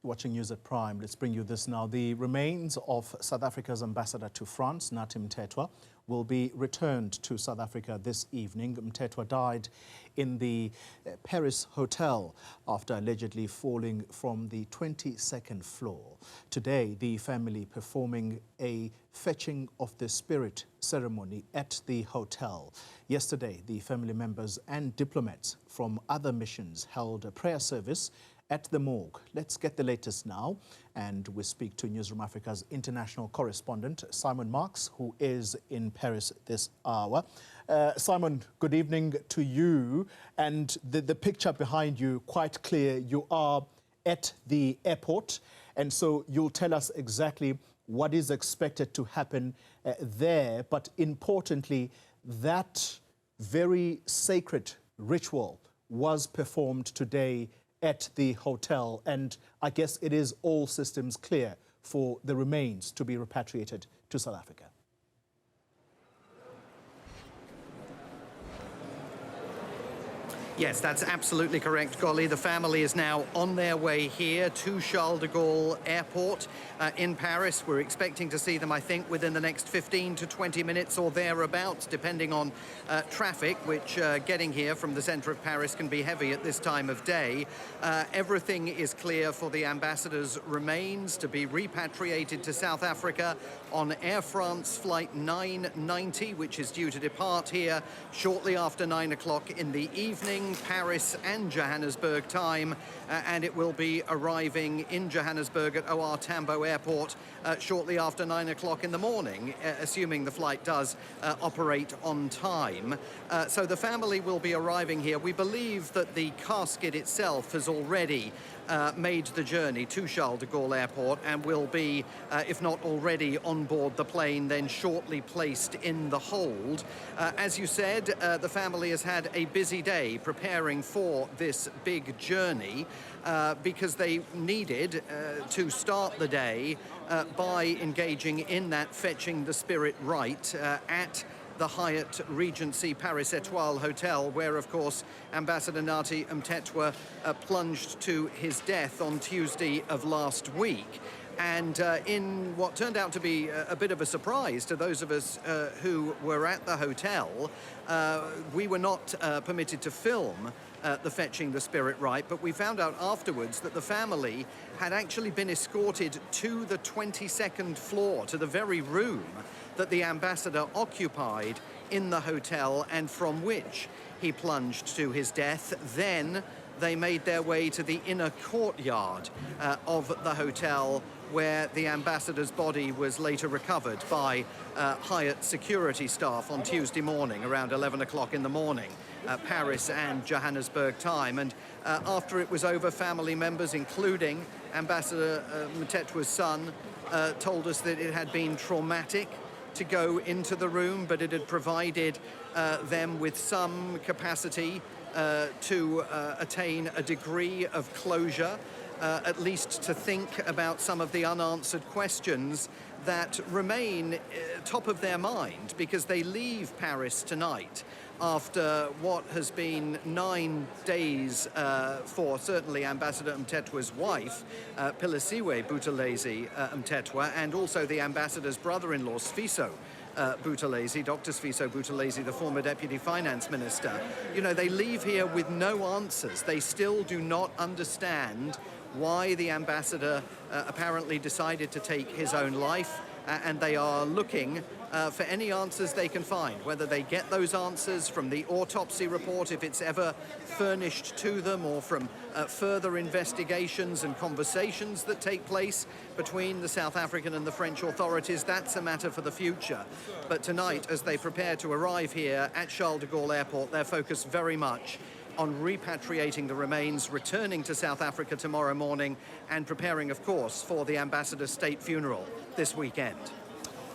Watching News at Prime, let's bring you this now. The remains of South Africa's ambassador to France, Nathi Mthethwa, will be returned to South Africa this evening. Mthethwa died in the Paris hotel after allegedly falling from the 22nd floor. Today, the family performing a fetching of the spirit ceremony at the hotel. Yesterday, the family members and diplomats from other missions held a prayer service at the morgue. Let's get the latest now, and we speak to Newzroom Afrika's international correspondent, Simon Marks, who is in Paris this hour. Simon, good evening to you. And the picture behind you, quite clear, you are at the airport, and so you'll tell us exactly what is expected to happen there. But importantly, that very sacred ritual was performed today at the hotel, and I guess it is all systems clear for the remains to be repatriated to South Africa. Yes, that's absolutely correct, Golly. The family is now on their way here to Charles de Gaulle Airport in Paris. We're expecting to see them, I think, within the next 15 to 20 minutes or thereabouts, depending on traffic, which getting here from the centre of Paris can be heavy at this time of day. Everything is clear for the ambassador's remains to be repatriated to South Africa on Air France flight 990, which is due to depart here shortly after 9 o'clock in the evening, Paris and Johannesburg time, and it will be arriving in Johannesburg at OR Tambo Airport shortly after 9 o'clock in the morning, assuming the flight does operate on time. So the family will be arriving here. We believe that the casket itself has already made the journey to Charles de Gaulle Airport and will be, if not already on board the plane, then shortly placed in the hold. As you said, the family has had a busy day preparing for this big journey because they needed to start the day by engaging in that fetching the spirit rite at the Hyatt Regency Paris Étoile Hotel, where, of course, Ambassador Nathi Mthethwa plunged to his death on Tuesday of last week. And in what turned out to be a bit of a surprise to those of us who were at the hotel, we were not permitted to film the fetching the spirit rite, but we found out afterwards that the family had actually been escorted to the 22nd floor, to the very room that the ambassador occupied in the hotel and from which he plunged to his death. Then they made their way to the inner courtyard of the hotel, where the ambassador's body was later recovered by Hyatt security staff on Tuesday morning around 11 o'clock in the morning, Paris and Johannesburg time. And after it was over, family members, including Ambassador Mthethwa's son, told us that it had been traumatic to go into the room, but it had provided them with some capacity to attain a degree of closure, at least to think about some of the unanswered questions that remain top of their mind, because they leave Paris tonight after what has been 9 days for certainly Ambassador Mthethwa's wife, Philisiwe Buthelezi Mthethwa, and also the ambassador's brother-in-law, Sfiso Buthelezi, Dr. Sfiso Buthelezi, the former Deputy Finance Minister. You know, they leave here with no answers. They still do not understand why the ambassador apparently decided to take his own life, and they are looking for any answers they can find, whether they get those answers from the autopsy report, if it's ever furnished to them, or from further investigations and conversations that take place between the South African and the French authorities. That's a matter for the future. But tonight, as they prepare to arrive here at Charles de Gaulle Airport, they're focused very much on repatriating the remains, returning to South Africa tomorrow morning, and preparing, of course, for the ambassador's state funeral this weekend.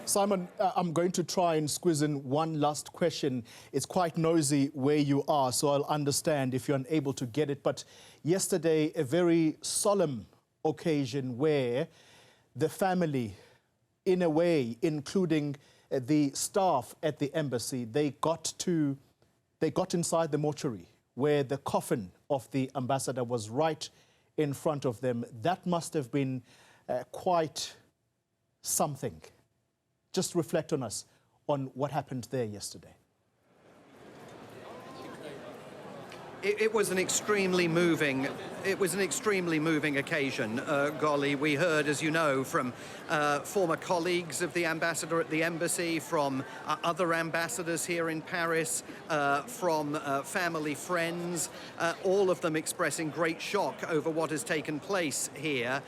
Simon, I'm going to try and squeeze in one last question. It's quite noisy where you are, so I'll understand if you're unable to get it. But yesterday, a very solemn occasion where the family, in a way, including the staff at the embassy, they got inside the mortuary where the coffin of the ambassador was right in front of them. That must have been quite something. Just reflect on us on what happened there yesterday. It was an extremely moving occasion, Golly. We heard, as you know, from former colleagues of the ambassador at the embassy, from other ambassadors here in Paris, from family friends, all of them expressing great shock over what has taken place here,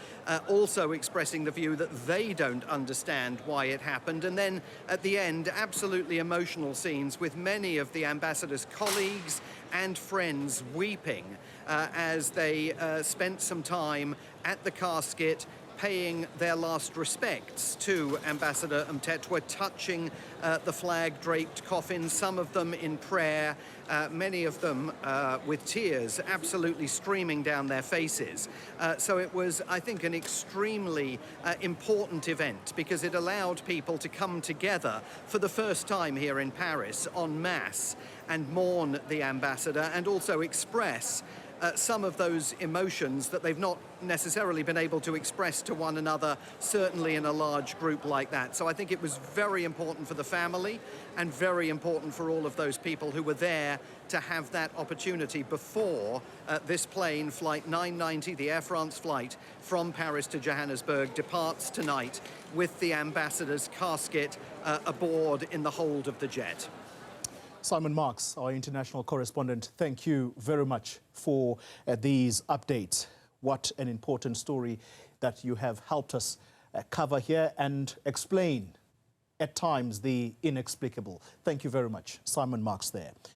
also expressing the view that they don't understand why it happened. And then at the end, absolutely emotional scenes with many of the ambassador's colleagues and friends weeping as they spent some time at the casket paying their last respects to Ambassador Mthethwa, touching the flag-draped coffin, some of them in prayer, many of them with tears absolutely streaming down their faces. So it was, I think, an extremely important event because it allowed people to come together for the first time here in Paris en masse and mourn the ambassador and also express some of those emotions that they've not necessarily been able to express to one another, certainly in a large group like that. So I think it was very important for the family and very important for all of those people who were there to have that opportunity before this plane, Flight 990, the Air France flight from Paris to Johannesburg, departs tonight with the ambassador's casket aboard in the hold of the jet. Simon Marks, our international correspondent, thank you very much for these updates. What an important story that you have helped us cover here and explain at times the inexplicable. Thank you very much. Simon Marks there.